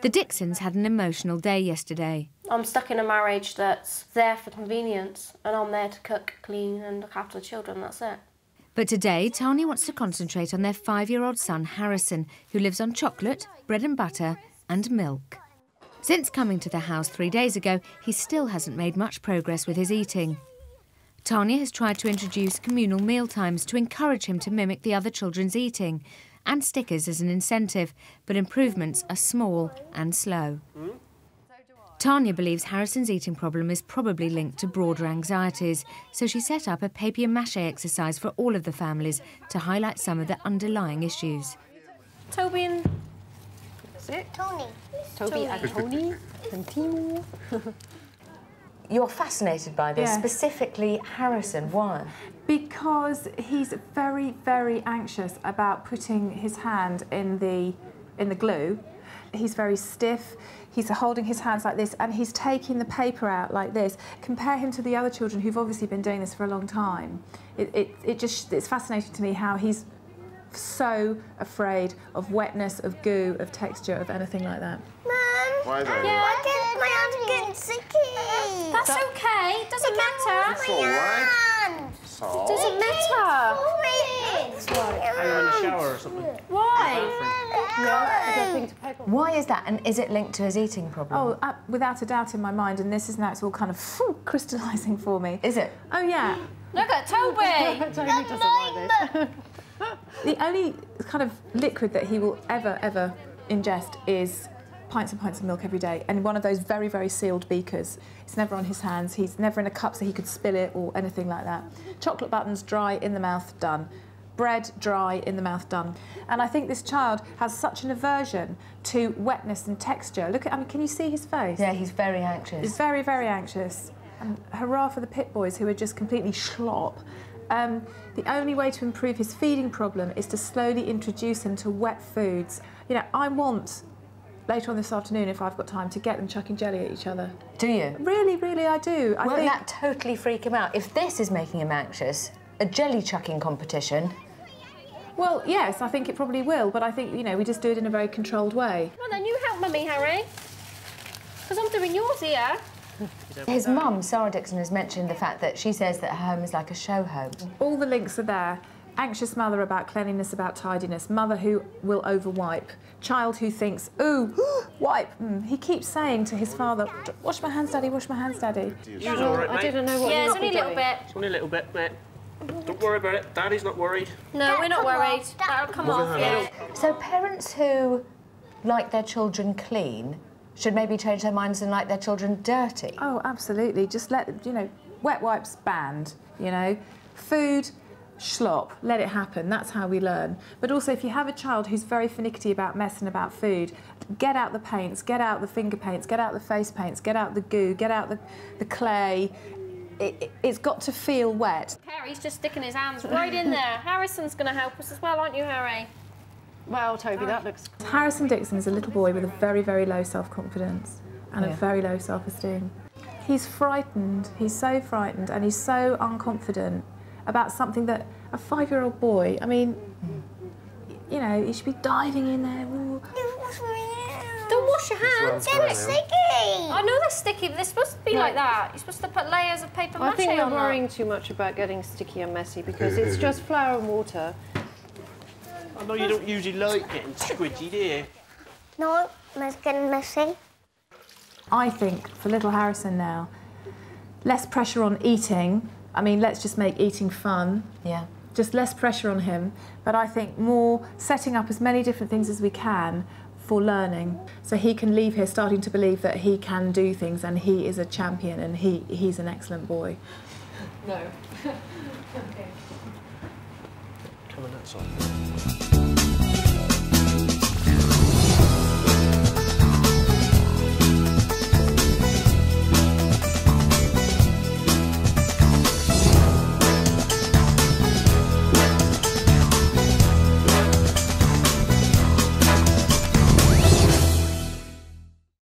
The Dixons had an emotional day yesterday. I'm stuck in a marriage that's there for convenience, and I'm there to cook, clean and look after the children, that's it. But today, Tanya wants to concentrate on their 5-year-old son, Harrison, who lives on chocolate, bread and butter and milk. Since coming to the house 3 days ago, he still hasn't made much progress with his eating. Tanya has tried to introduce communal mealtimes to encourage him to mimic the other children's eating, and stickers as an incentive, but improvements are small and slow. Tanya believes Harrison's eating problem is probably linked to broader anxieties, so she set up a papier-mâché exercise for all of the families to highlight some of the underlying issues. Toby and... That's it? Tony. Toby and Tony and Timo. You're fascinated by this, Yeah. specifically Harrison. Why? Because he's very, very anxious about putting his hand in the glue. He's very stiff. He's holding his hands like this, and he's taking the paper out like this. Compare him to the other children who've obviously been doing this for a long time. It's fascinating to me how he's so afraid of wetness, of goo, of texture, of anything like that. Mum, Why though? I get my hand getting sticky. That's okay, doesn't matter. It's all right. It doesn't matter. Are you in the shower or something? Why? No, I don't think it's paper. Why is that, and is it linked to his eating problem? Oh, without a doubt in my mind, and this is now it's all kind of crystallising for me. Is it? Oh, yeah. Look at Toby. Toby doesn't like this. The only kind of liquid that he will ever ingest is pints and pints of milk every day, and one of those very, very sealed beakers. It's never on his hands. He's never in a cup so he could spill it or anything like that. Chocolate buttons, dry, in the mouth, done. Bread, dry, in the mouth, done. And I think this child has such an aversion to wetness and texture. Look at, I mean, can you see his face? Yeah, he's very anxious. He's very, very anxious. And hurrah for the pit boys who are just completely schlop. The only way to improve his feeding problem is to slowly introduce him to wet foods. You know, I want, later on this afternoon, if I've got time, to get them chucking jelly at each other. Do you? Really, really, I do. Won't that totally freak him out? If this is making him anxious, a jelly chucking competition... Well, yes, I think it probably will, but I think, you know, we just do it in a very controlled way. Well, then you help Mummy, Harry. Because I'm doing yours here. His mum, Sarah Dixon, has mentioned the fact that she says that her home is like a show home. All the links are there. Anxious mother about cleanliness, about tidiness. Mother who will over-wipe. Child who thinks, ooh, wipe. He keeps saying to his father, wash my hands, Daddy, wash my hands, Daddy. You was all right, mate? I didn't know what you it's only a little bit. It's only a little bit, mate. Don't worry about it. Daddy's not worried. No, we're not worried. That'll come off, yeah. So parents who like their children clean should maybe change their minds and like their children dirty. Oh, absolutely. Just let, you know, wet wipes banned, you know. Food, slop, let it happen. That's how we learn. But also, if you have a child who's very finicky about mess and about food, get out the paints, get out the finger paints, get out the face paints, get out the goo, get out the clay. It's got to feel wet. Harry's just sticking his hands right in there. Harrison's going to help us as well, aren't you, Harry? Well, Toby, that looks... Harrison Dixon is a little boy with a very, very low self-confidence and a very low self-esteem. He's frightened, he's so frightened, and he's so unconfident about something that a 5-year-old boy, I mean, you know, he should be diving in there. Don't wash your hands. They're sticky. I know they're sticky, but they're supposed to be like that. You're supposed to put layers of paper mache I think we're on worrying that. too much about getting sticky and messy because it's just flour and water. I know you don't usually like getting squidgy, do you? No, it's getting messy. I think for little Harrison now, less pressure on eating. I mean, let's just make eating fun. Yeah. Just less pressure on him. But I think more setting up as many different things as we can for learning. So he can leave here starting to believe that he can do things and he is a champion and he's an excellent boy. No. Okay. Come on that side.